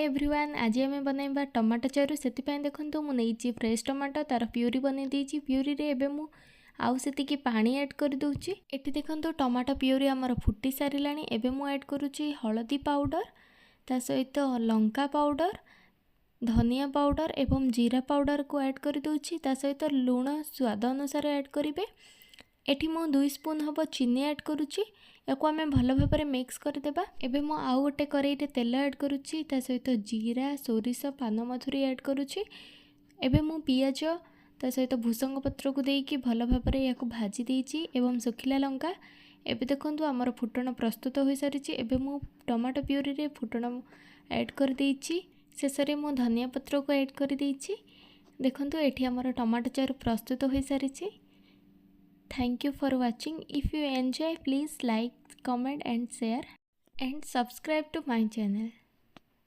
Everyone, आज आम बनवा टमाटो चारू। से देखो मुझे फ्रेश टमाटो तार प्यूरी बन दी। प्यूरी रे एबे मु आउ से पानी ऐड कर दूची। एटी देखो टमाटो प्यूरी आमर फुटी सारा। एबे मु ऐड करुच्ची हलदी पाउडर, ता सहित लंका पाउडर, धनिया पाउडर एवं जीरा पाउडर को ऐड कर दूची। ता सहित लुण स्वाद अनुसार ऐड करेंगे। एठी मु 2 स्पून हम चीनी ऐड करुच्ची। या आम भल भाव मिक्स करदेबा। एबे मु आउ गोटे कड़ाई तेल ऐड करुच्ची। ता सहित जीरा, सोरिष, पान मधुरी ऐड करुच्ची। एबे मु पियाज ता सहित भूसंग पत्र को देकी भल भाव या भाजी देची एवं सुखिला लंका। एबे देखंतु आमर फुटण प्रस्तुत हो सारी। एबे मु टमाटो प्यूरी रे फुटण ऐड कर देची। शेषे मु धनिया पत्र को ऐड कर देची। देखंतु एठी आमर टमाटो चारू प्रस्तुत हो सारी। Thank you for watching. If you enjoy, please like, comment and share and subscribe to my channel.